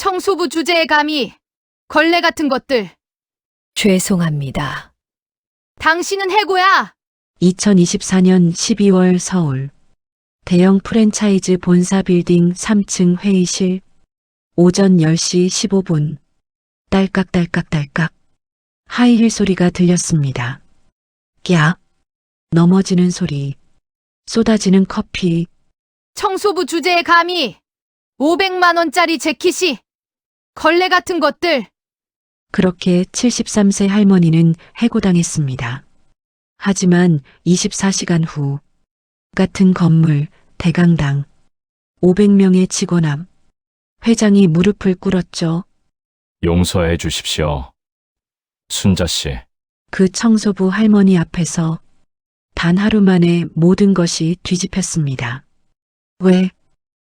청소부 주제에 감히 걸레 같은 것들. 죄송합니다. 당신은 해고야. 2024년 12월 서울 대형 프랜차이즈 본사 빌딩 3층 회의실 오전 10시 15분 딸깍딸깍딸깍 하이힐 소리가 들렸습니다. 꺄 넘어지는 소리 쏟아지는 커피 청소부 주제에 감히 500만 원짜리 재킷이 걸레 같은 것들. 그렇게 73세 할머니는 해고당했습니다. 하지만 24시간 후 같은 건물 대강당 500명의 직원 앞 회장이 무릎을 꿇었죠. 용서해 주십시오. 순자 씨, 그 청소부 할머니 앞에서 단 하루 만에 모든 것이 뒤집혔습니다. 왜?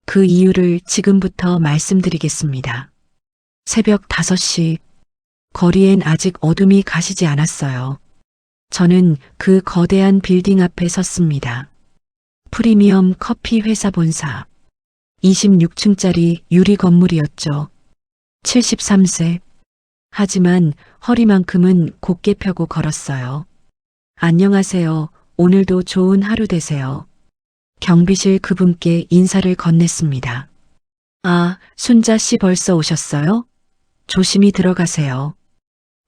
그 이유를 지금부터 말씀드리겠습니다. 새벽 5시 거리엔 아직 어둠이 가시지 않았어요. 저는 그 거대한 빌딩 앞에 섰습니다. 프리미엄 커피 회사 본사 26층짜리 유리 건물이었죠. 73세. 하지만 허리만큼은 곧게 펴고 걸었어요. 안녕하세요. 오늘도 좋은 하루 되세요. 경비실 그분께 인사를 건넸습니다. 아, 순자 씨 벌써 오셨어요? 조심히 들어가세요.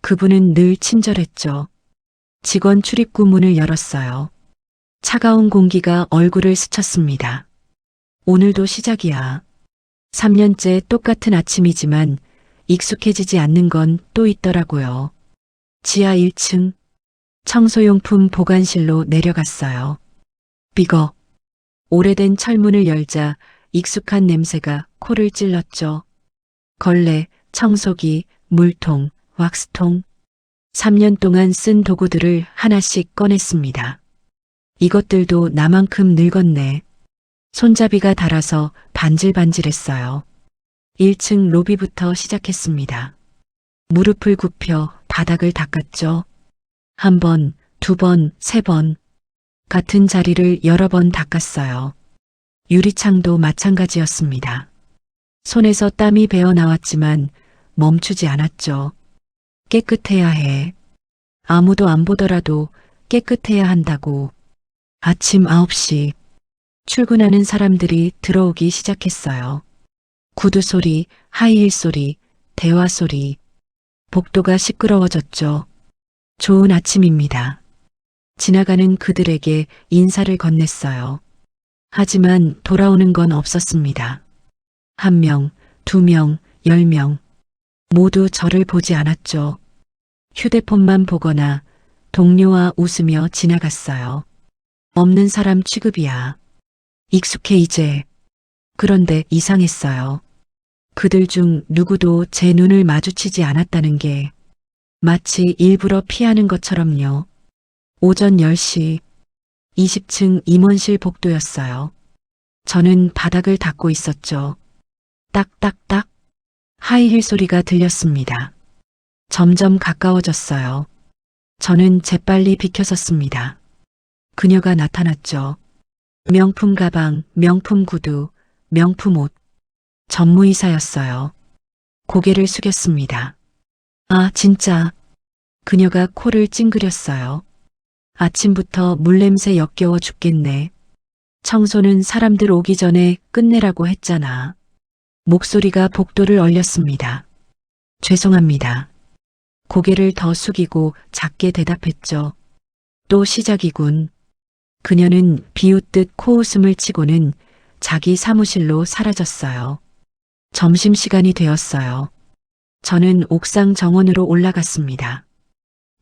그분은 늘 친절했죠. 직원 출입구 문을 열었어요. 차가운 공기가 얼굴을 스쳤습니다. 오늘도 시작이야. 3년째 똑같은 아침이지만 익숙해지지 않는 건 또 있더라고요. 지하 1층 청소용품 보관실로 내려갔어요. 삐걱. 오래된 철문을 열자 익숙한 냄새가 코를 찔렀죠. 걸레, 청소기, 물통, 왁스통. 3년 동안 쓴 도구들을 하나씩 꺼냈습니다. 이것들도 나만큼 늙었네. 손잡이가 닳아서 반질반질했어요. 1층 로비부터 시작했습니다. 무릎을 굽혀 바닥을 닦았죠. 1번, 2번, 3번. 같은 자리를 여러 번 닦았어요. 유리창도 마찬가지였습니다. 손에서 땀이 배어 나왔지만 멈추지 않았죠. 깨끗해야 해. 아무도 안 보더라도 깨끗해야 한다고. 아침 9시 출근하는 사람들이 들어오기 시작했어요. 구두 소리, 하이힐 소리, 대화 소리. 복도가 시끄러워졌죠. 좋은 아침입니다. 지나가는 그들에게 인사를 건넸어요. 하지만 돌아오는 건 없었습니다. 1명, 2명, 10명. 모두 저를 보지 않았죠. 휴대폰만 보거나 동료와 웃으며 지나갔어요. 없는 사람 취급이야. 익숙해 이제. 그런데 이상했어요. 그들 중 누구도 제 눈을 마주치지 않았다는 게 마치 일부러 피하는 것처럼요. 오전 10시 20층 임원실 복도였어요. 저는 바닥을 닦고 있었죠. 딱딱딱 하이힐 소리가 들렸습니다. 점점 가까워졌어요. 저는 재빨리 비켜섰습니다. 그녀가 나타났죠. 명품 가방, 명품 구두, 명품 옷. 전무이사였어요. 고개를 숙였습니다. 아, 진짜. 그녀가 코를 찡그렸어요. 아침부터 물냄새 역겨워 죽겠네. 청소는 사람들 오기 전에 끝내라고 했잖아. 목소리가 복도를 얼렸습니다. 죄송합니다. 고개를 더 숙이고 작게 대답했죠. 또 시작이군. 그녀는 비웃듯 코웃음을 치고는 자기 사무실로 사라졌어요. 점심시간이 되었어요. 저는 옥상 정원으로 올라갔습니다.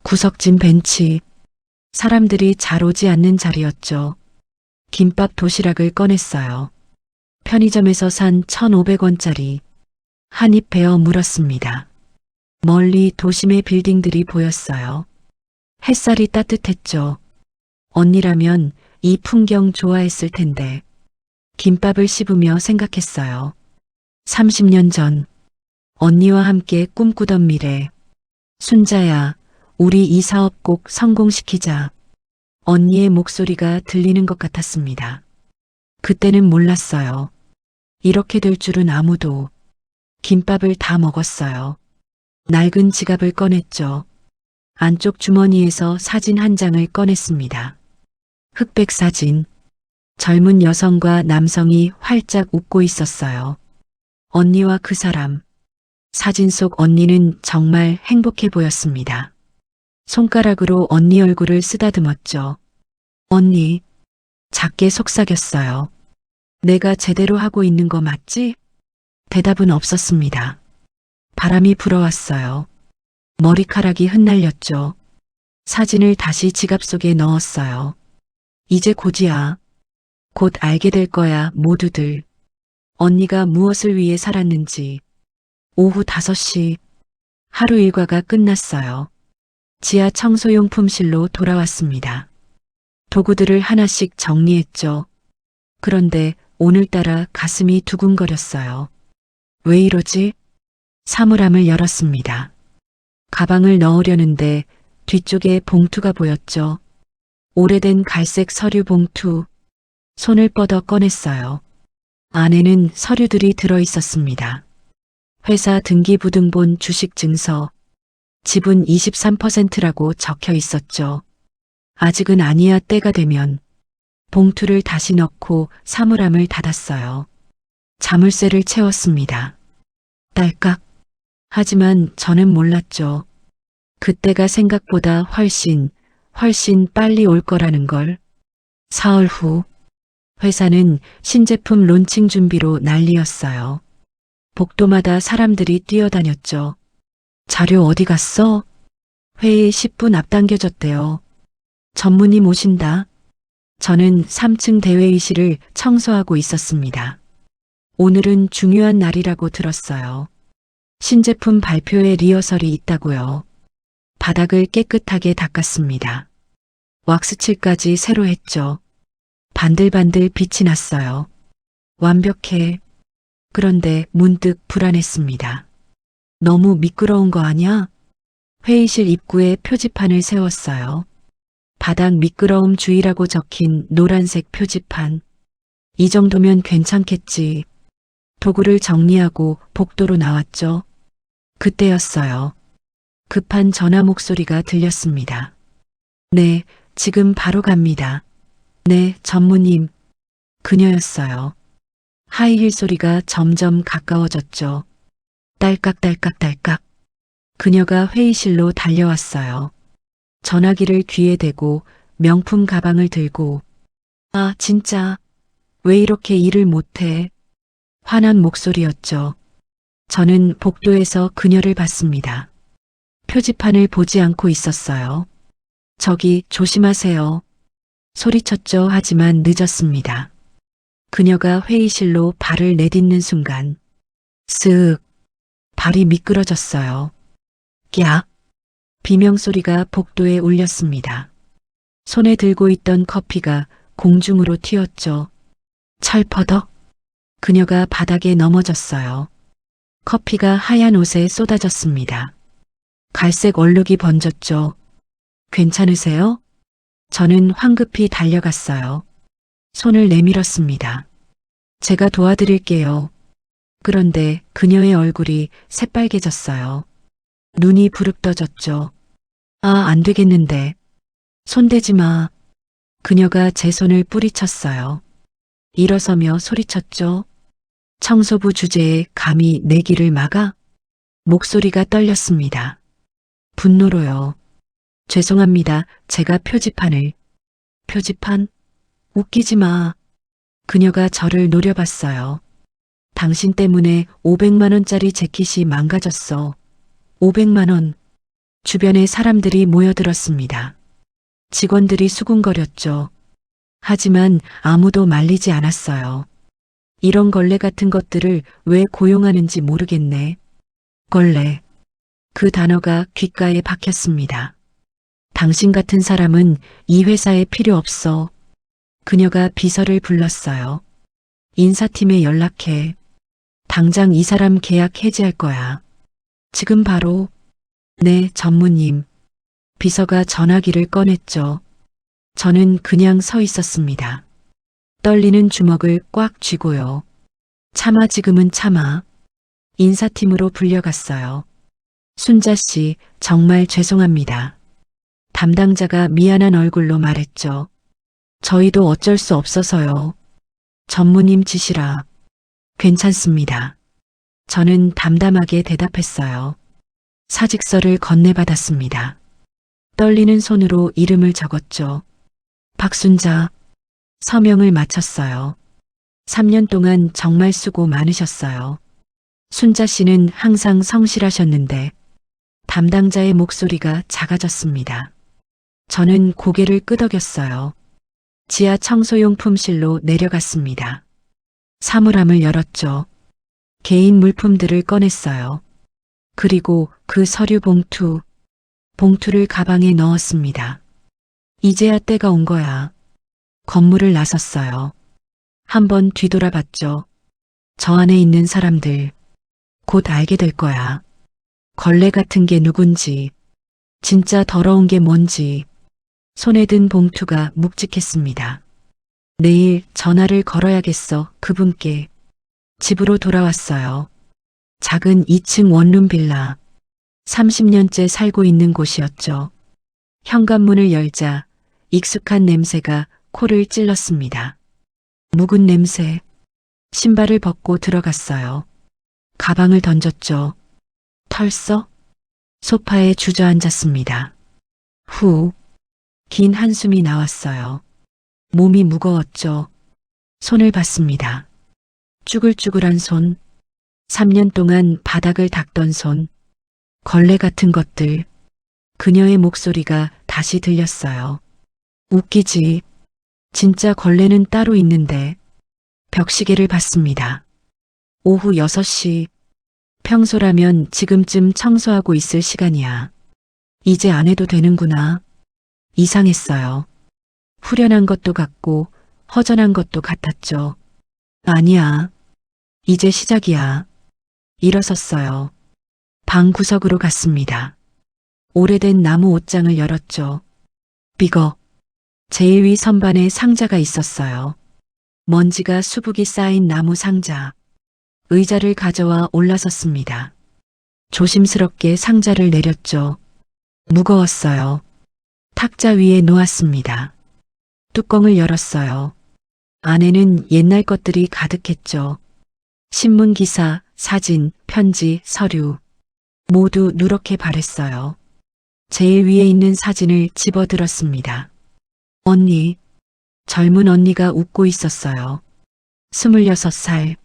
구석진 벤치. 사람들이 잘 오지 않는 자리였죠. 김밥 도시락을 꺼냈어요. 편의점에서 산 1,500원짜리. 한 입 베어 물었습니다. 멀리 도심의 빌딩들이 보였어요. 햇살이 따뜻했죠. 언니라면 이 풍경 좋아했을 텐데. 김밥을 씹으며 생각했어요. 30년 전 언니와 함께 꿈꾸던 미래. 순자야, 우리 이 사업 꼭 성공시키자. 언니의 목소리가 들리는 것 같았습니다. 그때는 몰랐어요. 이렇게 될 줄은 아무도. 김밥을 다 먹었어요. 낡은 지갑을 꺼냈죠. 안쪽 주머니에서 사진 한 장을 꺼냈습니다. 흑백 사진. 젊은 여성과 남성이 활짝 웃고 있었어요. 언니와 그 사람. 사진 속 언니는 정말 행복해 보였습니다. 손가락으로 언니 얼굴을 쓰다듬었죠. 언니, 작게 속삭였어요. 내가 제대로 하고 있는 거 맞지? 대답은 없었습니다. 바람이 불어왔어요. 머리카락이 흩날렸죠. 사진을 다시 지갑 속에 넣었어요. 이제 곧이야. 곧 알게 될 거야, 모두들. 언니가 무엇을 위해 살았는지. 오후 5시. 하루 일과가 끝났어요. 지하 청소용품실로 돌아왔습니다. 도구들을 하나씩 정리했죠. 그런데 오늘따라 가슴이 두근거렸어요. 왜 이러지? 사물함을 열었습니다. 가방을 넣으려는데 뒤쪽에 봉투가 보였죠. 오래된 갈색 서류 봉투. 손을 뻗어 꺼냈어요. 안에는 서류들이 들어 있었습니다. 회사 등기부등본 주식증서. 지분 23%라고 적혀 있었죠. 아직은 아니야. 때가 되면. 봉투를 다시 넣고 사물함을 닫았어요. 자물쇠를 채웠습니다. 딸깍. 하지만 저는 몰랐죠. 그때가 생각보다 훨씬 빨리 올 거라는 걸. 사흘 후. 회사는 신제품 론칭 준비로 난리였어요. 복도마다 사람들이 뛰어다녔죠. 자료 어디 갔어? 회의 10분 앞당겨졌대요. 전무님 오신다. 저는 3층 대회의실을 청소하고 있었습니다. 오늘은 중요한 날이라고 들었어요. 신제품 발표회 리허설이 있다고요. 바닥을 깨끗하게 닦았습니다. 왁스칠까지 새로 했죠. 반들반들 빛이 났어요. 완벽해. 그런데 문득 불안했습니다. 너무 미끄러운 거 아냐? 회의실 입구에 표지판을 세웠어요. 바닥 미끄러움 주의라고 적힌 노란색 표지판. 이 정도면 괜찮겠지. 도구를 정리하고 복도로 나왔죠. 그때였어요. 급한 전화 목소리가 들렸습니다. 네, 지금 바로 갑니다. 네, 전무님. 그녀였어요. 하이힐 소리가 점점 가까워졌죠. 딸깍딸깍딸깍. 그녀가 회의실로 달려왔어요. 전화기를 귀에 대고 명품 가방을 들고. 아, 진짜. 왜 이렇게 일을 못해? 화난 목소리였죠. 저는 복도에서 그녀를 봤습니다. 표지판을 보지 않고 있었어요. 저기 조심하세요. 소리쳤죠. 하지만 늦었습니다. 그녀가 회의실로 발을 내딛는 순간 쓱 발이 미끄러졌어요. 야! 비명소리가 복도에 울렸습니다. 손에 들고 있던 커피가 공중으로 튀었죠. 철퍼덕. 그녀가 바닥에 넘어졌어요. 커피가 하얀 옷에 쏟아졌습니다. 갈색 얼룩이 번졌죠. 괜찮으세요? 저는 황급히 달려갔어요. 손을 내밀었습니다. 제가 도와드릴게요. 그런데 그녀의 얼굴이 새빨개졌어요. 눈이 부릅떠졌죠. 아, 안 되겠는데. 손대지 마. 그녀가 제 손을 뿌리쳤어요. 일어서며 소리쳤죠. 청소부 주제에 감히 내 길을 막아? 목소리가 떨렸습니다. 분노로요. 죄송합니다. 제가 표지판을. 표지판? 웃기지 마. 그녀가 저를 노려봤어요. 당신 때문에 500만 원짜리 재킷이 망가졌어. 500만 원. 주변에 사람들이 모여들었습니다. 직원들이 수군거렸죠. 하지만 아무도 말리지 않았어요. 이런 걸레 같은 것들을 왜 고용하는지 모르겠네. 걸레. 그 단어가 귓가에 박혔습니다. 당신 같은 사람은 이 회사에 필요 없어. 그녀가 비서를 불렀어요. 인사팀에 연락해. 당장 이 사람 계약 해지할 거야. 지금 바로. 네, 전무님. 비서가 전화기를 꺼냈죠. 저는 그냥 서 있었습니다. 떨리는 주먹을 꽉 쥐고요. 참아, 지금은 참아. 인사팀으로 불려갔어요. 순자 씨, 정말 죄송합니다. 담당자가 미안한 얼굴로 말했죠. 저희도 어쩔 수 없어서요. 전무님 지시라. 괜찮습니다. 저는 담담하게 대답했어요. 사직서를 건네받았습니다. 떨리는 손으로 이름을 적었죠. 박순자. 서명을 마쳤어요. 3년 동안 정말 수고 많으셨어요. 순자 씨는 항상 성실하셨는데 담당자의 목소리가 작아졌습니다. 저는 고개를 끄덕였어요. 지하 청소용품실로 내려갔습니다. 사물함을 열었죠. 개인 물품들을 꺼냈어요. 그리고 그 서류 봉투를 가방에 넣었습니다. 이제야 때가 온 거야. 건물을 나섰어요. 한번 뒤돌아봤죠. 저 안에 있는 사람들, 곧 알게 될 거야. 걸레 같은 게 누군지, 진짜 더러운 게 뭔지. 손에 든 봉투가 묵직했습니다. 내일 전화를 걸어야겠어, 그분께. 집으로 돌아왔어요. 작은 2층 원룸 빌라. 30년째 살고 있는 곳이었죠. 현관문을 열자 익숙한 냄새가 코를 찔렀습니다. 묵은 냄새. 신발을 벗고 들어갔어요. 가방을 던졌죠. 털썩? 소파에 주저앉았습니다. 후. 긴 한숨이 나왔어요. 몸이 무거웠죠. 손을 봤습니다. 쭈글쭈글한 손. 3년 동안 바닥을 닦던 손. 걸레 같은 것들. 그녀의 목소리가 다시 들렸어요. 웃기지. 진짜 걸레는 따로 있는데. 벽시계를 봤습니다. 오후 6시. 평소라면 지금쯤 청소하고 있을 시간이야. 이제 안 해도 되는구나. 이상했어요. 후련한 것도 같고 허전한 것도 같았죠. 아니야. 이제 시작이야. 일어섰어요. 방 구석으로 갔습니다. 오래된 나무 옷장을 열었죠. 삐걱. 제일 위 선반에 상자가 있었어요. 먼지가 수북이 쌓인 나무 상자. 의자를 가져와 올라섰습니다. 조심스럽게 상자를 내렸죠. 무거웠어요. 탁자 위에 놓았습니다. 뚜껑을 열었어요. 안에는 옛날 것들이 가득했죠. 신문 기사, 사진, 편지, 서류. 모두 누렇게 바랬어요. 제일 위에 있는 사진을 집어들었습니다. 언니. 젊은 언니가 웃고 있었어요. 26살.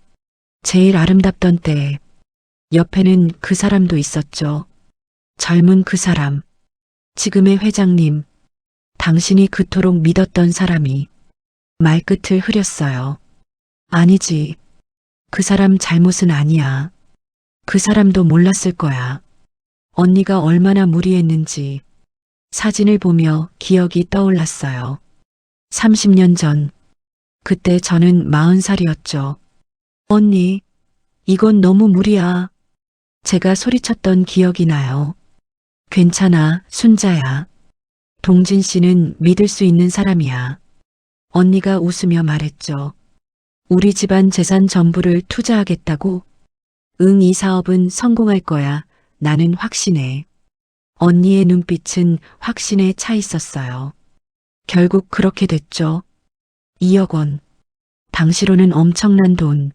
제일 아름답던 때에. 옆에는 그 사람도 있었죠. 젊은 그 사람. 지금의 회장님. 당신이 그토록 믿었던 사람이. 말끝을 흐렸어요. 아니지. 그 사람 잘못은 아니야. 그 사람도 몰랐을 거야. 언니가 얼마나 무리했는지. 사진을 보며 기억이 떠올랐어요. 30년 전. 그때 저는 40살이었죠. 언니, 이건 너무 무리야. 제가 소리쳤던 기억이 나요. 괜찮아, 순자야. 동진 씨는 믿을 수 있는 사람이야. 언니가 웃으며 말했죠. 우리 집안 재산 전부를 투자하겠다고? 응, 이 사업은 성공할 거야. 나는 확신해. 언니의 눈빛은 확신에 차 있었어요. 결국 그렇게 됐죠. 2억 원. 당시로는 엄청난 돈.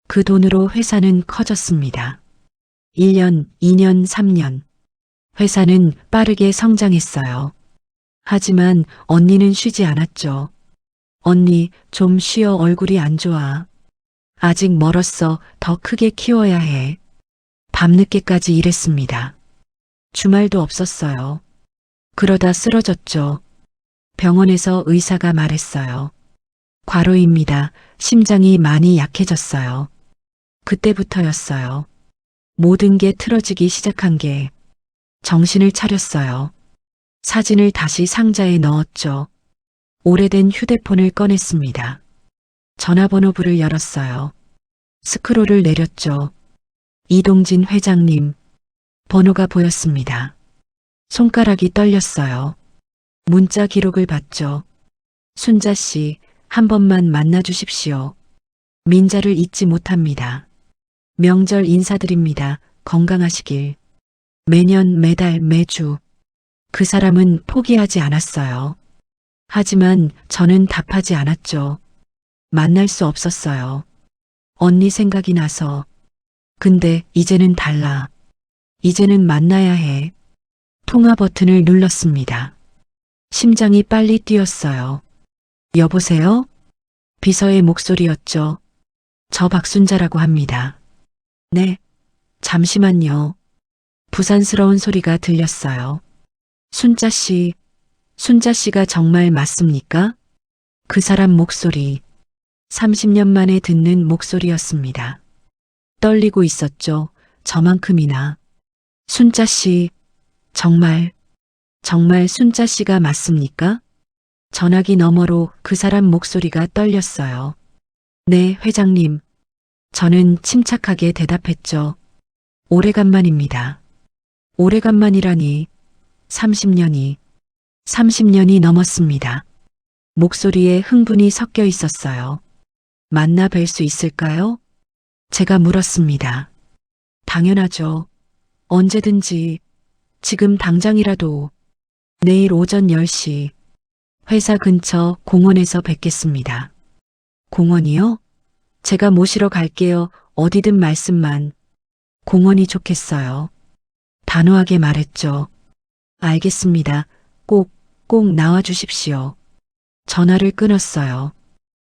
그 돈으로 회사는 커졌습니다. 1년, 2년, 3년. 회사는 빠르게 성장했어요. 하지만 언니는 쉬지 않았죠. 언니, 좀 쉬어. 얼굴이 안 좋아. 아직 멀었어. 더 크게 키워야 해. 밤늦게까지 일했습니다. 주말도 없었어요. 그러다 쓰러졌죠. 병원에서 의사가 말했어요. 과로입니다. 심장이 많이 약해졌어요. 그때부터였어요. 모든 게 틀어지기 시작한 게. 정신을 차렸어요. 사진을 다시 상자에 넣었죠. 오래된 휴대폰을 꺼냈습니다. 전화번호부를 열었어요. 스크롤을 내렸죠. 이동진 회장님. 번호가 보였습니다. 손가락이 떨렸어요. 문자 기록을 봤죠. 순자 씨, 한 번만 만나 주십시오. 민자를 잊지 못합니다. 명절 인사드립니다. 건강하시길. 매년 매달 매주 그 사람은 포기하지 않았어요. 하지만 저는 답하지 않았죠. 만날 수 없었어요. 언니 생각이 나서. 근데 이제는 달라. 이제는 만나야 해. 통화 버튼을 눌렀습니다. 심장이 빨리 뛰었어요. 여보세요? 비서의 목소리였죠. 저 박순자라고 합니다. 네, 잠시만요. 부산스러운 소리가 들렸어요. 순자 씨가 정말 맞습니까? 그 사람 목소리, 30년 만에 듣는 목소리였습니다. 떨리고 있었죠. 저만큼이나. 순자 씨, 정말 순자 씨가 맞습니까? 전화기 너머로 그 사람 목소리가 떨렸어요. 네, 회장님. 저는 침착하게 대답했죠. 오래간만입니다. 오래간만이라니. 30년이 넘었습니다. 목소리에 흥분이 섞여 있었어요. 만나 뵐 수 있을까요? 제가 물었습니다. 당연하죠. 언제든지, 지금 당장이라도. 내일 오전 10시, 회사 근처 공원에서 뵙겠습니다. 공원이요? 제가 모시러 갈게요. 어디든 말씀만. 공원이 좋겠어요. 단호하게 말했죠. 알겠습니다. 꼭 나와 주십시오. 전화를 끊었어요.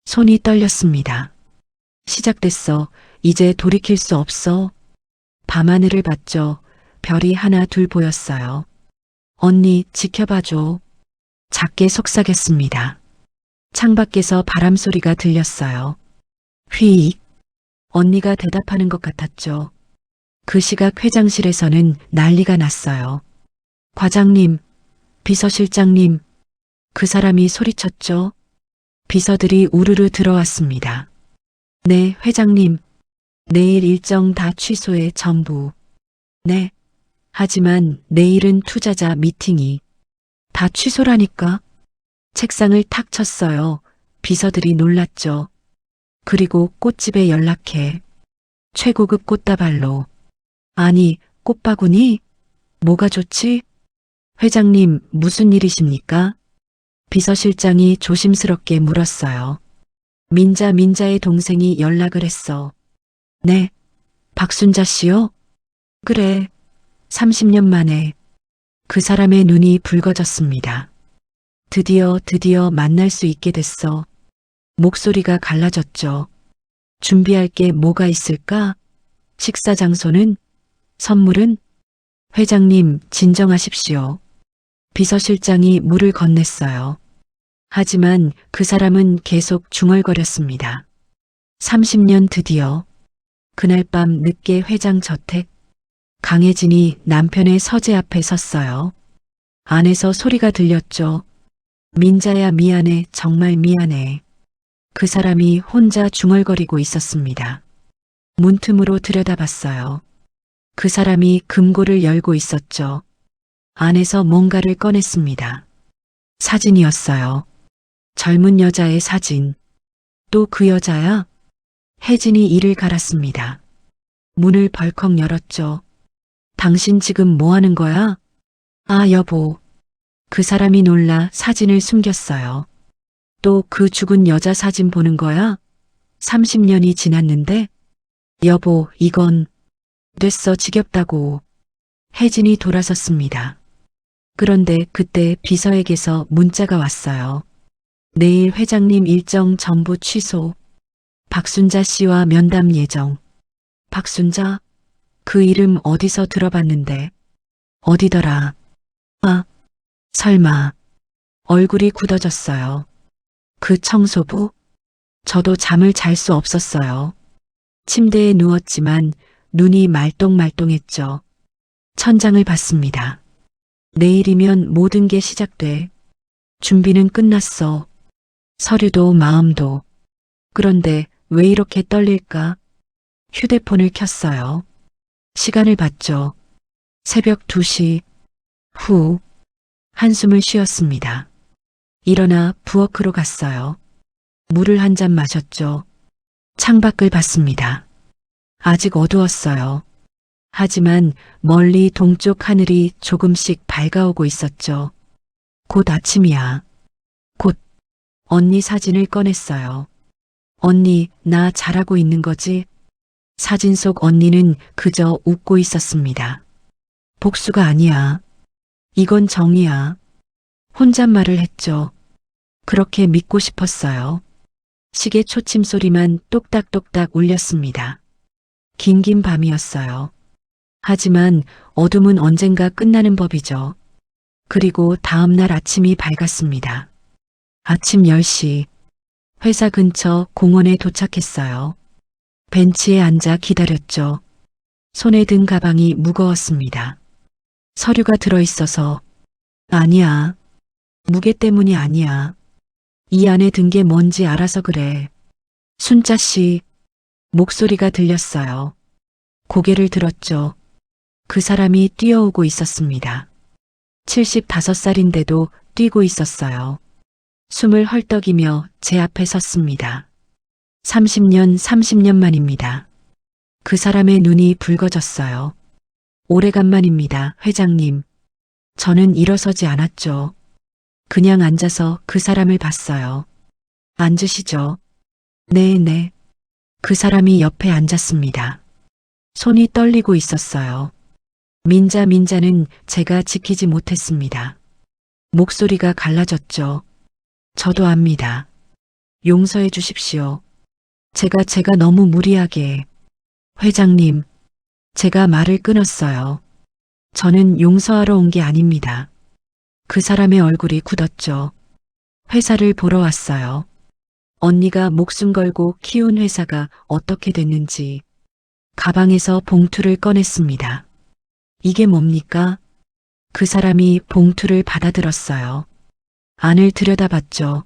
손이 떨렸습니다. 시작됐어. 이제 돌이킬 수 없어. 밤하늘을 봤죠. 별이 하나 둘 보였어요. 언니, 지켜봐줘. 작게 속삭였습니다. 창밖에서 바람 소리가 들렸어요. 휘익. 언니가 대답하는 것 같았죠. 그 시각 회장실에서는 난리가 났어요. 과장님, 비서실장님, 그 사람이 소리쳤죠. 비서들이 우르르 들어왔습니다. 네, 회장님. 내일 일정 다 취소해 전부. 네. 하지만 내일은 투자자 미팅이. 다 취소라니까. 책상을 탁 쳤어요. 비서들이 놀랐죠. 그리고 꽃집에 연락해. 최고급 꽃다발로. 아니, 꽃바구니? 뭐가 좋지? 회장님, 무슨 일이십니까? 비서실장이 조심스럽게 물었어요. 민자의 동생이 연락을 했어. 네. 박순자 씨요? 그래. 30년 만에. 그 사람의 눈이 붉어졌습니다. 드디어 만날 수 있게 됐어. 목소리가 갈라졌죠. 준비할 게 뭐가 있을까? 식사 장소는? 선물은? 회장님, 진정하십시오. 비서실장이 물을 건넸어요. 하지만 그 사람은 계속 중얼거렸습니다. 30년 드디어. 그날 밤 늦게 회장 저택. 강혜진이 남편의 서재 앞에 섰어요. 안에서 소리가 들렸죠. 민자야, 미안해, 정말 미안해. 그 사람이 혼자 중얼거리고 있었습니다. 문틈으로 들여다봤어요. 그 사람이 금고를 열고 있었죠. 안에서 뭔가를 꺼냈습니다. 사진이었어요. 젊은 여자의 사진. 또 그 여자야? 혜진이 이를 갈았습니다. 문을 벌컥 열었죠. 당신 지금 뭐 하는 거야? 아, 여보. 그 사람이 놀라 사진을 숨겼어요. 또 그 죽은 여자 사진 보는 거야? 30년이 지났는데? 여보, 이건 됐어, 지겹다고. 혜진이 돌아섰습니다. 그런데 그때 비서에게서 문자가 왔어요. 내일 회장님 일정 전부 취소. 박순자 씨와 면담 예정. 박순자? 그 이름 어디서 들어봤는데. 어디더라? 아, 설마. 얼굴이 굳어졌어요. 그 청소부? 저도 잠을 잘 수 없었어요. 침대에 누웠지만 눈이 말똥말똥했죠. 천장을 봤습니다. 내일이면 모든 게 시작돼. 준비는 끝났어. 서류도 마음도. 그런데 왜 이렇게 떨릴까? 휴대폰을 켰어요. 시간을 봤죠. 새벽 2시. 후. 한숨을 쉬었습니다. 일어나 부엌으로 갔어요. 물을 한 잔 마셨죠. 창밖을 봤습니다. 아직 어두웠어요. 하지만 멀리 동쪽 하늘이 조금씩 밝아오고 있었죠. 곧 아침이야. 곧 언니 사진을 꺼냈어요. 언니, 나 잘하고 있는 거지? 사진 속 언니는 그저 웃고 있었습니다. 복수가 아니야. 이건 정이야. 혼잣말을 했죠. 그렇게 믿고 싶었어요. 시계 초침 소리만 똑딱똑딱 울렸습니다. 긴긴 밤이었어요. 하지만 어둠은 언젠가 끝나는 법이죠. 그리고 다음 날 아침이 밝았습니다. 아침 10시. 회사 근처 공원에 도착했어요. 벤치에 앉아 기다렸죠. 손에 든 가방이 무거웠습니다. 서류가 들어있어서. 아니야. 무게 때문이 아니야. 이 안에 든 게 뭔지 알아서 그래. 순자 씨. 목소리가 들렸어요. 고개를 들었죠. 그 사람이 뛰어오고 있었습니다. 75살인데도 뛰고 있었어요. 숨을 헐떡이며 제 앞에 섰습니다. 30년 만입니다. 그 사람의 눈이 붉어졌어요. 오래간만입니다, 회장님. 저는 일어서지 않았죠. 그냥 앉아서 그 사람을 봤어요. 앉으시죠. 네. 그 사람이 옆에 앉았습니다. 손이 떨리고 있었어요. 민자는 제가 지키지 못했습니다. 목소리가 갈라졌죠. 저도 압니다. 용서해 주십시오. 제가 너무 무리하게. 회장님, 제가 말을 끊었어요. 저는 용서하러 온 게 아닙니다. 그 사람의 얼굴이 굳었죠. 회사를 보러 왔어요. 언니가 목숨 걸고 키운 회사가 어떻게 됐는지. 가방에서 봉투를 꺼냈습니다. 이게 뭡니까? 그 사람이 봉투를 받아들었어요. 안을 들여다봤죠.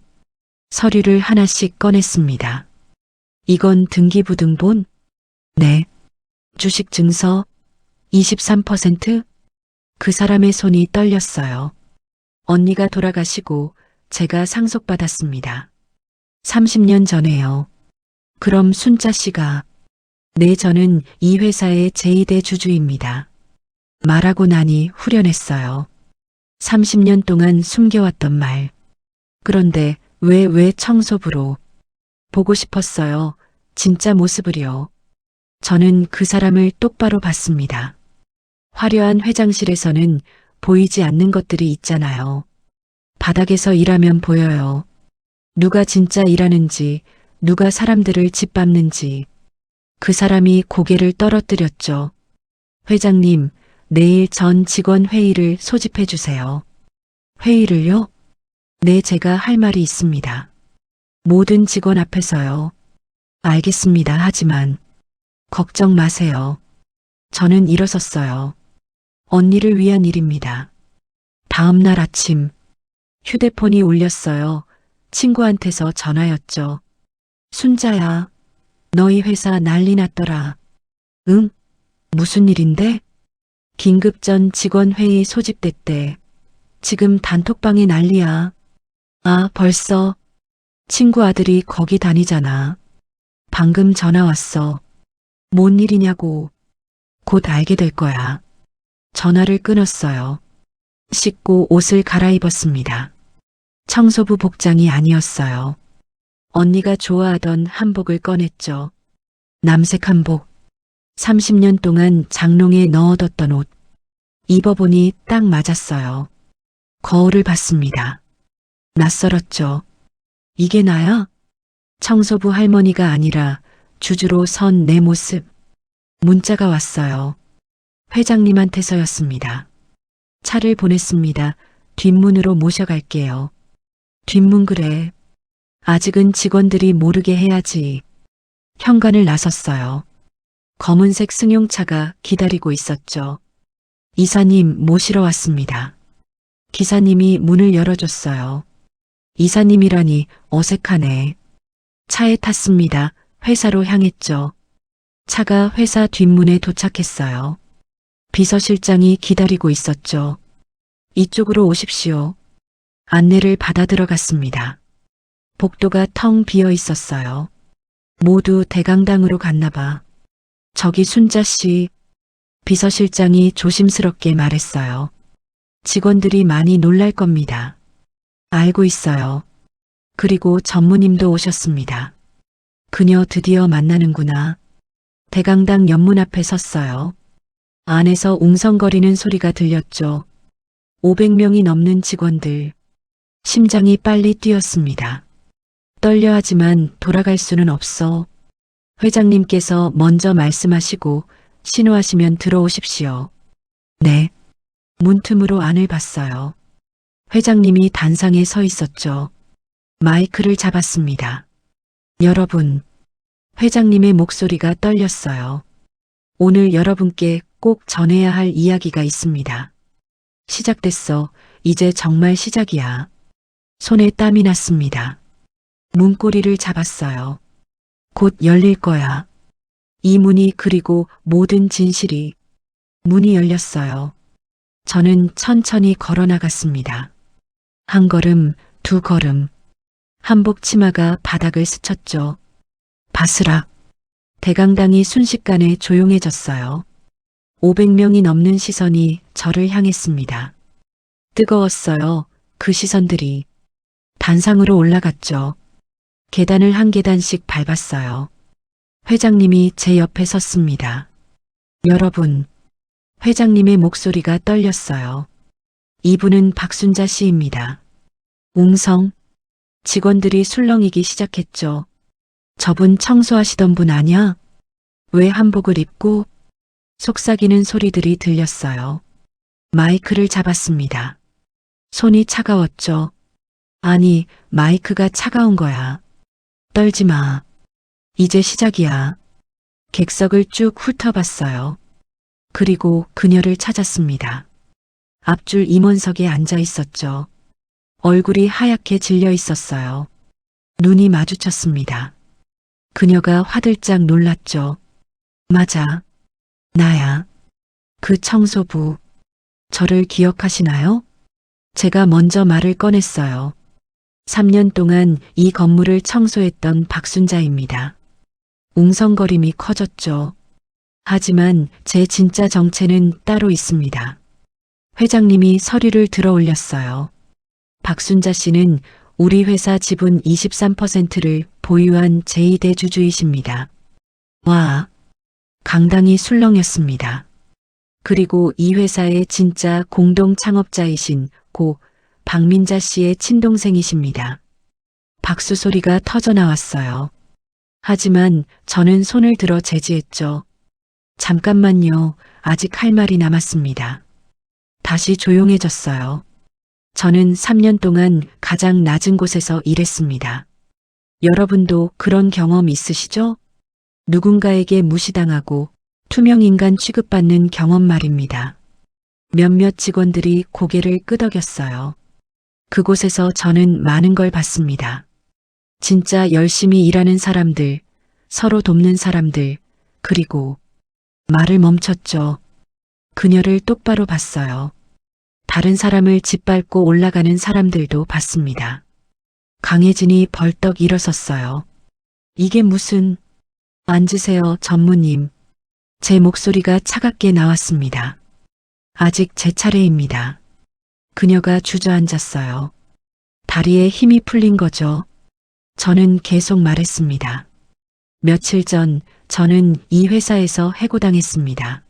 서류를 하나씩 꺼냈습니다. 이건 등기부등본? 네. 주식 증서? 23%? 그 사람의 손이 떨렸어요. 언니가 돌아가시고 제가 상속받았습니다. 30년 전에요. 그럼 순자 씨가. 네, 저는 이 회사의 제2대 주주입니다. 말하고 나니 후련했어요. 30년 동안 숨겨왔던 말. 그런데 왜 청소부로? 보고 싶었어요. 진짜 모습을요. 저는 그 사람을 똑바로 봤습니다. 화려한 회장실에서는 보이지 않는 것들이 있잖아요. 바닥에서 일하면 보여요. 누가 진짜 일하는지, 누가 사람들을 짓밟는지. 그 사람이 고개를 떨어뜨렸죠. 회장님, 내일 전 직원 회의를 소집해 주세요. 회의를요? 네, 제가 할 말이 있습니다. 모든 직원 앞에서요. 알겠습니다. 하지만 걱정 마세요. 저는 일어섰어요. 언니를 위한 일입니다. 다음 날 아침 휴대폰이 울렸어요. 친구한테서 전화였죠. 순자야, 너희 회사 난리 났더라. 응? 무슨 일인데? 긴급 직원 회의 소집됐대. 지금 단톡방에 난리야. 아, 벌써? 친구 아들이 거기 다니잖아. 방금 전화 왔어. 뭔 일이냐고. 곧 알게 될 거야. 전화를 끊었어요. 씻고 옷을 갈아입었습니다. 청소부 복장이 아니었어요. 언니가 좋아하던 한복을 꺼냈죠. 남색 한복. 30년 동안 장롱에 넣어뒀던 옷. 입어보니 딱 맞았어요. 거울을 봤습니다. 낯설었죠. 이게 나야? 청소부 할머니가 아니라 주주로 선 내 모습. 문자가 왔어요. 회장님한테서였습니다. 차를 보냈습니다. 뒷문으로 모셔갈게요. 뒷문 그래. 아직은 직원들이 모르게 해야지. 현관을 나섰어요. 검은색 승용차가 기다리고 있었죠. 이사님 모시러 왔습니다. 기사님이 문을 열어줬어요. 이사님이라니 어색하네. 차에 탔습니다. 회사로 향했죠. 차가 회사 뒷문에 도착했어요. 비서실장이 기다리고 있었죠. 이쪽으로 오십시오. 안내를 받아 들어갔습니다. 복도가 텅 비어 있었어요. 모두 대강당으로 갔나 봐. 저기 순자 씨, 비서실장이 조심스럽게 말했어요. 직원들이 많이 놀랄 겁니다. 알고 있어요. 그리고 전무님도 오셨습니다. 그녀 드디어 만나는구나. 대강당 연문 앞에 섰어요. 안에서 웅성거리는 소리가 들렸죠. 500명이 넘는 직원들. 심장이 빨리 뛰었습니다. 떨려 하지만 돌아갈 수는 없어. 회장님께서 먼저 말씀하시고 신호하시면 들어오십시오. 네. 문틈으로 안을 봤어요. 회장님이 단상에 서 있었죠. 마이크를 잡았습니다. 여러분, 회장님의 목소리가 떨렸어요. 오늘 여러분께 꼭 전해야 할 이야기가 있습니다. 시작됐어. 이제 정말 시작이야. 손에 땀이 났습니다. 문고리를 잡았어요. 곧 열릴 거야. 이 문이 그리고 모든 진실이. 문이 열렸어요. 저는 천천히 걸어 나갔습니다. 한 걸음, 두 걸음. 한복 치마가 바닥을 스쳤죠. 바스락. 대강당이 순식간에 조용해졌어요. 500명이 넘는 시선이 저를 향했습니다. 뜨거웠어요. 그 시선들이. 단상으로 올라갔죠. 계단을 한 계단씩 밟았어요. 회장님이 제 옆에 섰습니다. 여러분, 회장님의 목소리가 떨렸어요. 이분은 박순자 씨입니다. 웅성. 직원들이 술렁이기 시작했죠. 저분 청소하시던 분 아냐? 왜 한복을 입고? 속삭이는 소리들이 들렸어요. 마이크를 잡았습니다. 손이 차가웠죠. 아니, 마이크가 차가운 거야. 떨지 마. 이제 시작이야. 객석을 쭉 훑어봤어요. 그리고 그녀를 찾았습니다. 앞줄 임원석에 앉아 있었죠. 얼굴이 하얗게 질려 있었어요. 눈이 마주쳤습니다. 그녀가 화들짝 놀랐죠. 맞아. 나야. 그 청소부. 저를 기억하시나요? 제가 먼저 말을 꺼냈어요. 3년 동안 이 건물을 청소했던 박순자입니다. 웅성거림이 커졌죠. 하지만 제 진짜 정체는 따로 있습니다. 회장님이 서류를 들어 올렸어요. 박순자 씨는 우리 회사 지분 23%를 보유한 제2대 주주이십니다. 와, 강당이 술렁였습니다. 그리고 이 회사의 진짜 공동 창업자이신 고 박민자 씨의 친동생이십니다. 박수 소리가 터져 나왔어요. 하지만 저는 손을 들어 제지했죠. 잠깐만요. 아직 할 말이 남았습니다. 다시 조용해졌어요. 저는 3년 동안 가장 낮은 곳에서 일했습니다. 여러분도 그런 경험 있으시죠? 누군가에게 무시당하고 투명인간 취급받는 경험 말입니다. 몇몇 직원들이 고개를 끄덕였어요. 그곳에서 저는 많은 걸 봤습니다. 진짜 열심히 일하는 사람들, 서로 돕는 사람들, 그리고 말을 멈췄죠. 그녀를 똑바로 봤어요. 다른 사람을 짓밟고 올라가는 사람들도 봤습니다. 강혜진이 벌떡 일어섰어요. 이게 무슨... 앉으세요, 전무님. 제 목소리가 차갑게 나왔습니다. 아직 제 차례입니다. 그녀가 주저앉았어요. 다리에 힘이 풀린 거죠. 저는 계속 말했습니다. 며칠 전 저는 이 회사에서 해고당했습니다.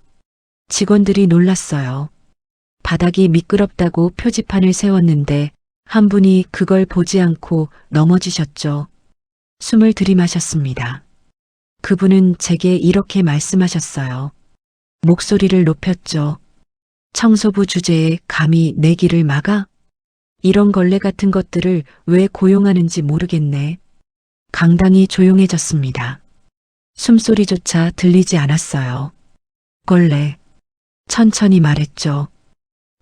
직원들이 놀랐어요. 바닥이 미끄럽다고 표지판을 세웠는데 한 분이 그걸 보지 않고 넘어지셨죠. 숨을 들이마셨습니다. 그분은 제게 이렇게 말씀하셨어요. 목소리를 높였죠. 청소부 주제에 감히 내 길을 막아? 이런 걸레 같은 것들을 왜 고용하는지 모르겠네. 강당이 조용해졌습니다. 숨소리조차 들리지 않았어요. 걸레. 천천히 말했죠.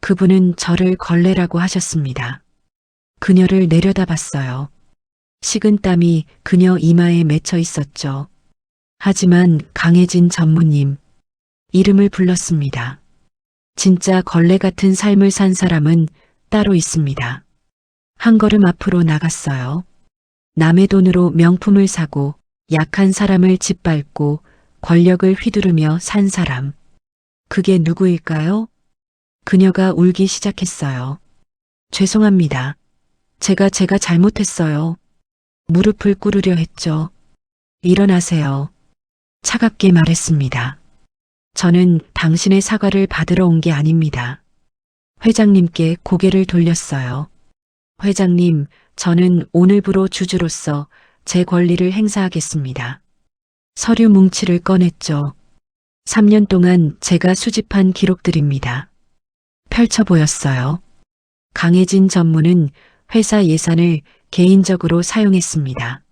그분은 저를 걸레라고 하셨습니다. 그녀를 내려다봤어요. 식은땀이 그녀 이마에 맺혀 있었죠. 하지만 강혜진 전무님, 이름을 불렀습니다. 진짜 걸레 같은 삶을 산 사람은 따로 있습니다. 한 걸음 앞으로 나갔어요. 남의 돈으로 명품을 사고 약한 사람을 짓밟고 권력을 휘두르며 산 사람. 그게 누구일까요? 그녀가 울기 시작했어요. 죄송합니다. 제가 잘못했어요. 무릎을 꿇으려 했죠. 일어나세요. 차갑게 말했습니다. 저는 당신의 사과를 받으러 온 게 아닙니다. 회장님께 고개를 돌렸어요. 회장님, 저는 오늘부로 주주로서 제 권리를 행사하겠습니다. 서류 뭉치를 꺼냈죠. 3년 동안 제가 수집한 기록들입니다. 펼쳐 보였어요. 강혜진 전무는 회사 예산을 개인적으로 사용했습니다.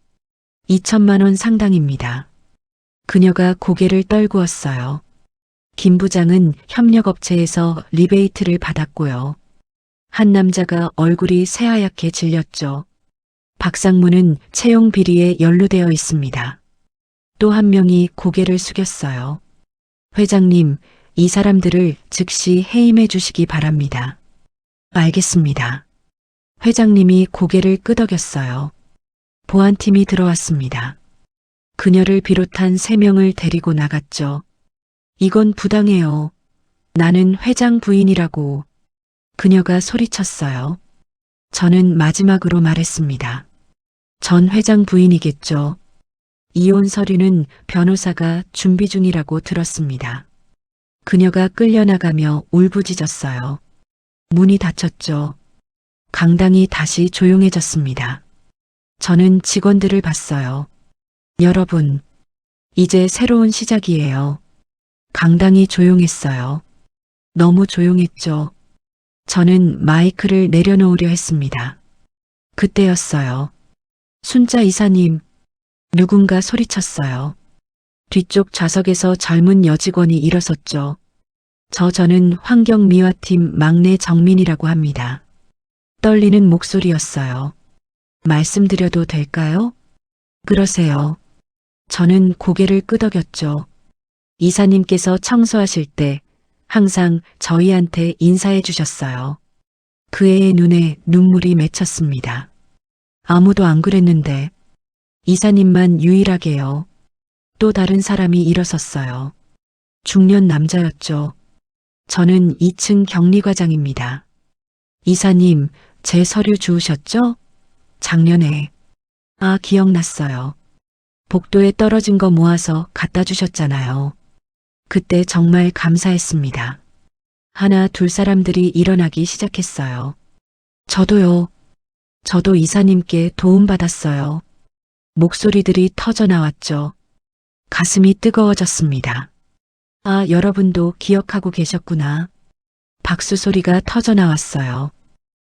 2천만 원 상당입니다. 그녀가 고개를 떨구었어요. 김 부장은 협력업체에서 리베이트를 받았고요. 한 남자가 얼굴이 새하얗게 질렸죠. 박상무는 채용 비리에 연루되어 있습니다. 또 한 명이 고개를 숙였어요. 회장님, 이 사람들을 즉시 해임해 주시기 바랍니다. 알겠습니다. 회장님이 고개를 끄덕였어요. 보안팀이 들어왔습니다. 그녀를 비롯한 3명을 데리고 나갔죠. 이건 부당해요. 나는 회장 부인이라고. 그녀가 소리쳤어요. 저는 마지막으로 말했습니다. 전 회장 부인이겠죠. 이혼 서류는 변호사가 준비 중이라고 들었습니다. 그녀가 끌려나가며 울부짖었어요. 문이 닫혔죠. 강당이 다시 조용해졌습니다. 저는 직원들을 봤어요. 여러분, 이제 새로운 시작이에요. 강당이 조용했어요. 너무 조용했죠. 저는 마이크를 내려놓으려 했습니다. 그때였어요. 순자 이사님, 누군가 소리쳤어요. 뒤쪽 좌석에서 젊은 여직원이 일어섰죠. 저는 환경미화팀 막내 정민이라고 합니다. 떨리는 목소리였어요. 말씀드려도 될까요? 그러세요. 저는 고개를 끄덕였죠. 이사님께서 청소하실 때 항상 저희한테 인사해 주셨어요. 그 애의 눈에 눈물이 맺혔습니다. 아무도 안 그랬는데 이사님만 유일하게요. 또 다른 사람이 일어섰어요. 중년 남자였죠. 저는 2층 격리과장입니다. 이사님, 제 서류 주우셨죠? 작년에. 아, 기억났어요. 복도에 떨어진 거 모아서 갖다 주셨잖아요. 그때 정말 감사했습니다. 하나, 둘 사람들이 일어나기 시작했어요. 저도요. 저도 이사님께 도움받았어요. 목소리들이 터져 나왔죠. 가슴이 뜨거워졌습니다. 아, 여러분도 기억하고 계셨구나. 박수 소리가 터져 나왔어요.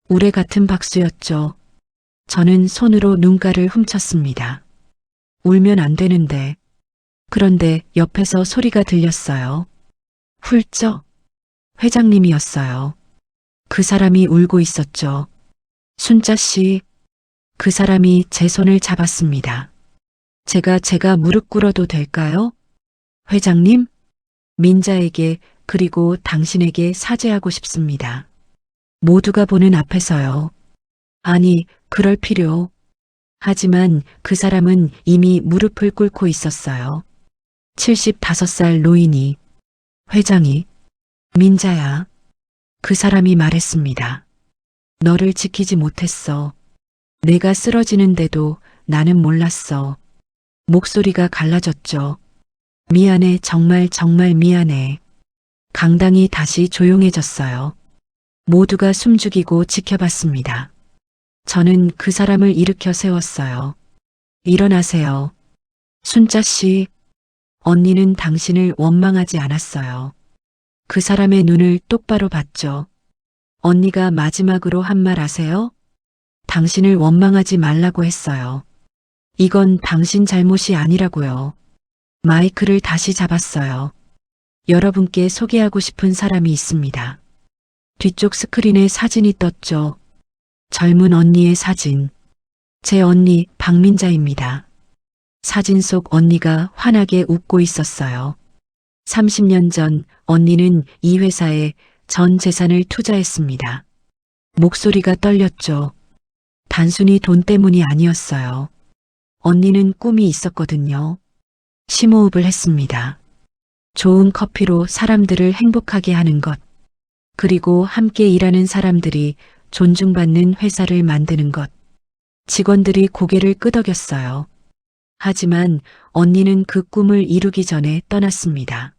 우레 같은 박수였죠. 저는 손으로 눈가를 훔쳤습니다. 울면 안 되는데. 그런데 옆에서 소리가 들렸어요. 훌쩍. 회장님이었어요. 그 사람이 울고 있었죠. 순자 씨. 그 사람이 제 손을 잡았습니다. 제가 무릎 꿇어도 될까요? 회장님? 민자에게 그리고 당신에게 사죄하고 싶습니다. 모두가 보는 앞에서요. 아니, 그럴 필요. 하지만 그 사람은 이미 무릎을 꿇고 있었어요. 75살 노인이. 회장이. 민자야. 그 사람이 말했습니다. 너를 지키지 못했어. 내가 쓰러지는데도 나는 몰랐어. 목소리가 갈라졌죠. 미안해, 정말 미안해. 강당이 다시 조용해졌어요. 모두가 숨죽이고 지켜봤습니다. 저는 그 사람을 일으켜 세웠어요. 일어나세요. 순자 씨, 언니는 당신을 원망하지 않았어요. 그 사람의 눈을 똑바로 봤죠. 언니가 마지막으로 한 말 아세요? 당신을 원망하지 말라고 했어요. 이건 당신 잘못이 아니라고요. 마이크를 다시 잡았어요. 여러분께 소개하고 싶은 사람이 있습니다. 뒤쪽 스크린에 사진이 떴죠. 젊은 언니의 사진. 제 언니 박민자입니다. 사진 속 언니가 환하게 웃고 있었어요. 30년 전 언니는 이 회사에 전 재산을 투자했습니다. 목소리가 떨렸죠. 단순히 돈 때문이 아니었어요. 언니는 꿈이 있었거든요. 심호흡을 했습니다. 좋은 커피로 사람들을 행복하게 하는 것, 그리고 함께 일하는 사람들이 존중받는 회사를 만드는 것. 직원들이 고개를 끄덕였어요. 하지만 언니는 그 꿈을 이루기 전에 떠났습니다.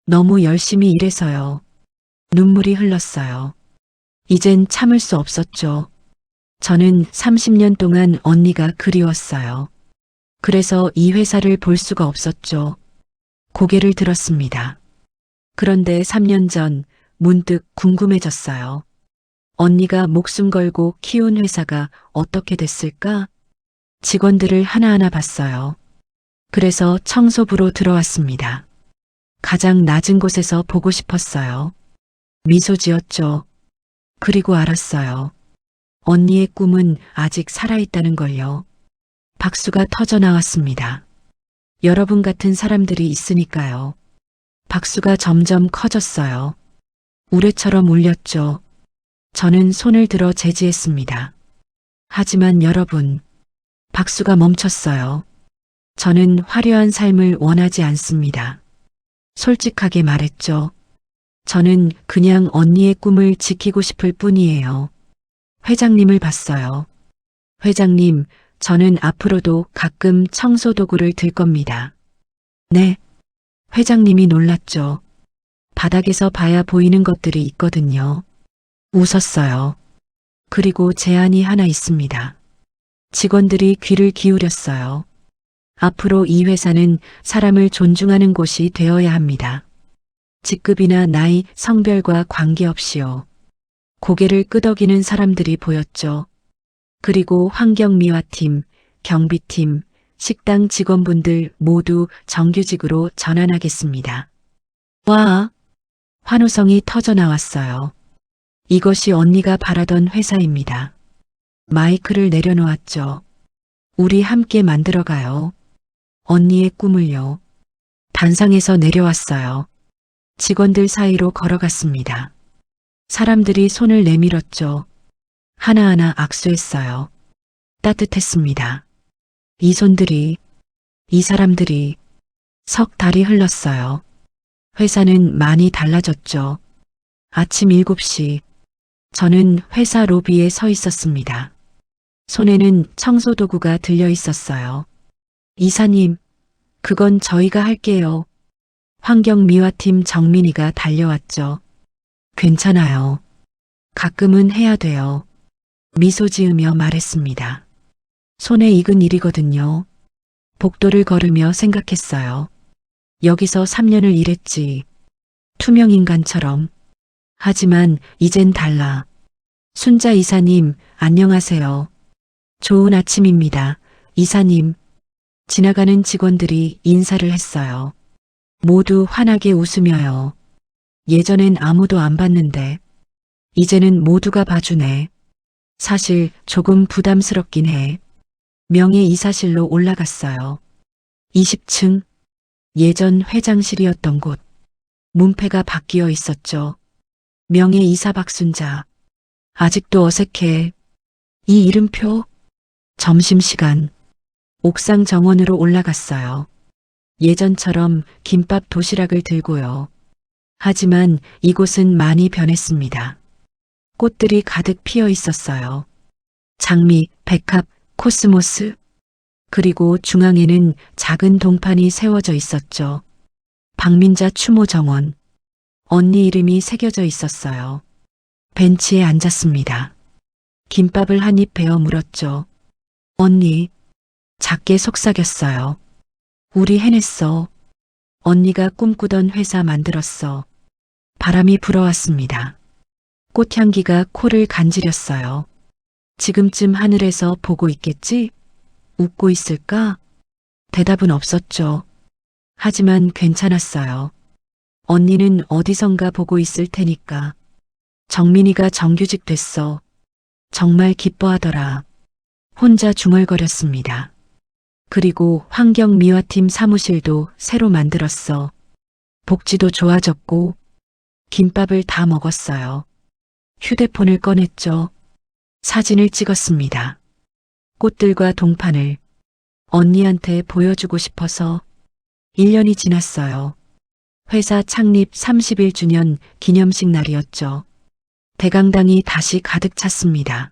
너무 열심히 일해서요. 눈물이 흘렀어요. 이젠 참을 수 없었죠. 저는 30년 동안 언니가 그리웠어요. 그래서 이 회사를 볼 수가 없었죠. 고개를 들었습니다. 그런데 3년 전 문득 궁금해졌어요. 언니가 목숨 걸고 키운 회사가 어떻게 됐을까? 직원들을 하나하나 봤어요. 그래서 청소부로 들어왔습니다. 가장 낮은 곳에서 보고 싶었어요. 미소 지었죠. 그리고 알았어요. 언니의 꿈은 아직 살아있다는 걸요. 박수가 터져 나왔습니다. 여러분 같은 사람들이 있으니까요. 박수가 점점 커졌어요. 우레처럼 울렸죠. 저는 손을 들어 제지했습니다. 하지만 여러분, 박수가 멈췄어요. 저는 화려한 삶을 원하지 않습니다. 솔직하게 말했죠. 저는 그냥 언니의 꿈을 지키고 싶을 뿐이에요. 회장님을 봤어요. 회장님, 저는 앞으로도 가끔 청소 도구를 들 겁니다. 네. 회장님이 놀랐죠. 바닥에서 봐야 보이는 것들이 있거든요. 웃었어요. 그리고 제안이 하나 있습니다. 직원들이 귀를 기울였어요. 앞으로 이 회사는 사람을 존중하는 곳이 되어야 합니다. 직급이나 나이, 성별과 관계없이요. 고개를 끄덕이는 사람들이 보였죠. 그리고 환경미화팀, 경비팀, 식당 직원분들 모두 정규직으로 전환하겠습니다. 와! 환호성이 터져 나왔어요. 이것이 언니가 바라던 회사입니다. 마이크를 내려놓았죠. 우리 함께 만들어가요. 언니의 꿈을요. 단상에서 내려왔어요. 직원들 사이로 걸어갔습니다. 사람들이 손을 내밀었죠. 하나하나 악수했어요. 따뜻했습니다. 이 손들이, 이 사람들이 석 달이 흘렀어요. 회사는 많이 달라졌죠. 아침 7시, 저는 회사 로비에 서 있었습니다. 손에는 청소도구가 들려 있었어요. 이사님, 그건 저희가 할게요. 환경미화팀 정민이가 달려왔죠. 괜찮아요. 가끔은 해야 돼요. 미소 지으며 말했습니다. 손에 익은 일이거든요. 복도를 걸으며 생각했어요. 여기서 3년을 일했지. 투명인간처럼. 하지만 이젠 달라. 순자 이사님, 안녕하세요. 좋은 아침입니다. 이사님. 지나가는 직원들이 인사를 했어요. 모두 환하게 웃으며요. 예전엔 아무도 안 봤는데 이제는 모두가 봐주네. 사실 조금 부담스럽긴 해. 명예이사실로 올라갔어요. 20층, 예전 회장실이었던 곳. 문패가 바뀌어 있었죠. 명예이사 박순자. 아직도 어색해. 이 이름표? 점심시간. 옥상 정원으로 올라갔어요. 예전처럼 김밥 도시락을 들고요. 하지만 이곳은 많이 변했습니다. 꽃들이 가득 피어 있었어요. 장미, 백합, 코스모스. 그리고 중앙에는 작은 동판이 세워져 있었죠. 박민자 추모 정원. 언니 이름이 새겨져 있었어요. 벤치에 앉았습니다. 김밥을 한 입 베어 물었죠. 언니, 작게 속삭였어요. 우리 해냈어. 언니가 꿈꾸던 회사 만들었어. 바람이 불어왔습니다. 꽃향기가 코를 간지렸어요. 지금쯤 하늘에서 보고 있겠지? 웃고 있을까? 대답은 없었죠. 하지만 괜찮았어요. 언니는 어디선가 보고 있을 테니까. 정민이가 정규직 됐어. 정말 기뻐하더라. 혼자 중얼거렸습니다. 그리고 환경미화팀 사무실도 새로 만들었어. 복지도 좋아졌고 김밥을 다 먹었어요. 휴대폰을 꺼냈죠. 사진을 찍었습니다. 꽃들과 동판을 언니한테 보여주고 싶어서 1년이 지났어요. 회사 창립 31주년 기념식 날이었죠. 대강당이 다시 가득 찼습니다.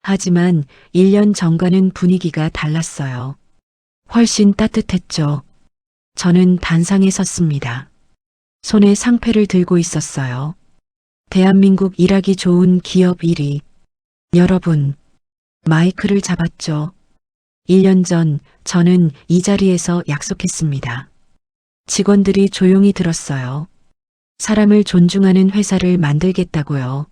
하지만 1년 전과는 분위기가 달랐어요. 훨씬 따뜻했죠. 저는 단상에 섰습니다. 손에 상패를 들고 있었어요. 대한민국 일하기 좋은 기업 1위. 여러분, 마이크를 잡았죠. 1년 전 저는 이 자리에서 약속했습니다. 직원들이 조용히 들었어요. 사람을 존중하는 회사를 만들겠다고요.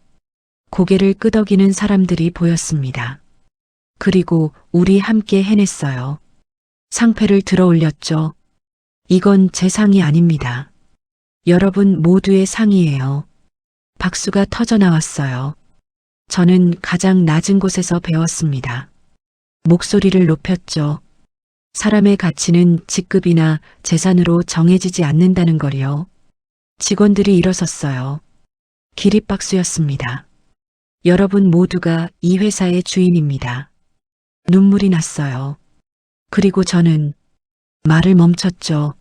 고개를 끄덕이는 사람들이 보였습니다. 그리고 우리 함께 해냈어요. 상패를 들어 올렸죠. 이건 제 상이 아닙니다. 여러분 모두의 상이에요. 박수가 터져 나왔어요. 저는 가장 낮은 곳에서 배웠습니다. 목소리를 높였죠. 사람의 가치는 직급이나 재산으로 정해지지 않는다는 걸요. 직원들이 일어섰어요. 기립박수였습니다. 여러분 모두가 이 회사의 주인입니다. 눈물이 났어요. 그리고 저는 말을 멈췄죠.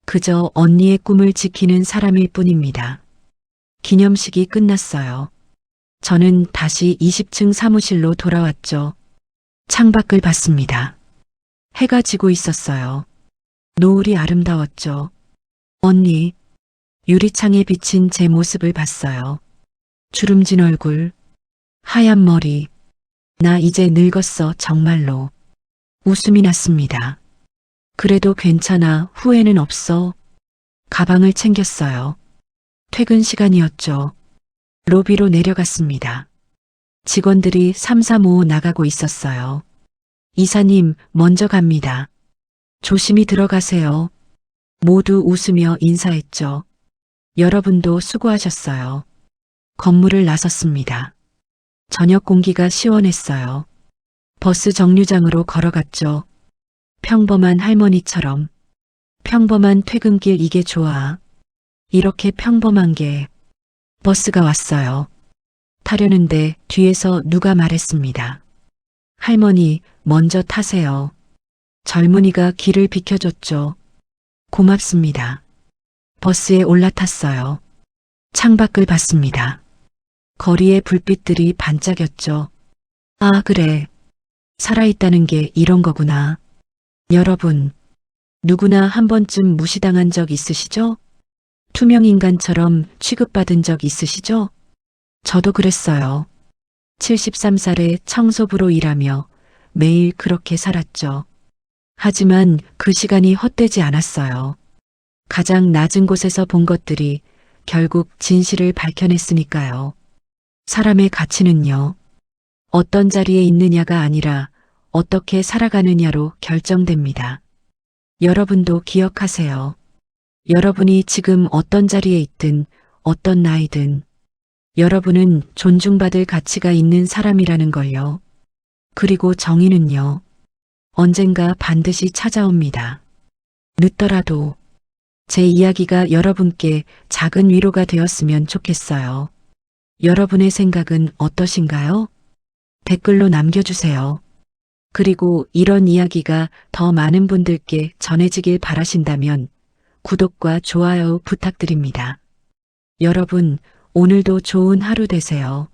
그저 언니의 꿈을 지키는 사람일 뿐입니다. 기념식이 끝났어요. 저는 다시 20층 사무실로 돌아왔죠. 창밖을 봤습니다. 해가 지고 있었어요. 노을이 아름다웠죠. 언니, 유리창에 비친 제 모습을 봤어요. 주름진 얼굴, 하얀 머리. 나 이제 늙었어, 정말로. 웃음이 났습니다. 그래도 괜찮아, 후회는 없어. 가방을 챙겼어요. 퇴근 시간이었죠. 로비로 내려갔습니다. 직원들이 삼삼오오 나가고 있었어요. 이사님, 먼저 갑니다. 조심히 들어가세요. 모두 웃으며 인사했죠. 여러분도 수고하셨어요. 건물을 나섰습니다. 저녁 공기가 시원했어요. 버스 정류장으로 걸어갔죠. 평범한 할머니처럼. 평범한 퇴근길 이게 좋아. 이렇게 평범한 게. 버스가 왔어요. 타려는데 뒤에서 누가 말했습니다. 할머니, 먼저 타세요. 젊은이가 길을 비켜줬죠. 고맙습니다. 버스에 올라탔어요. 창밖을 봤습니다. 거리의 불빛들이 반짝였죠. 아, 그래. 살아있다는 게 이런 거구나. 여러분, 누구나 한 번쯤 무시당한 적 있으시죠? 투명인간처럼 취급받은 적 있으시죠? 저도 그랬어요. 73살에 청소부로 일하며 매일 그렇게 살았죠. 하지만 그 시간이 헛되지 않았어요. 가장 낮은 곳에서 본 것들이 결국 진실을 밝혀냈으니까요. 사람의 가치는요, 어떤 자리에 있느냐가 아니라 어떻게 살아가느냐로 결정됩니다. 여러분도 기억하세요. 여러분이 지금 어떤 자리에 있든 어떤 나이든 여러분은 존중받을 가치가 있는 사람이라는 걸요. 그리고 정의는요, 언젠가 반드시 찾아옵니다. 늦더라도 제 이야기가 여러분께 작은 위로가 되었으면 좋겠어요. 여러분의 생각은 어떠신가요? 댓글로 남겨주세요. 그리고 이런 이야기가 더 많은 분들께 전해지길 바라신다면 구독과 좋아요 부탁드립니다. 여러분, 오늘도 좋은 하루 되세요.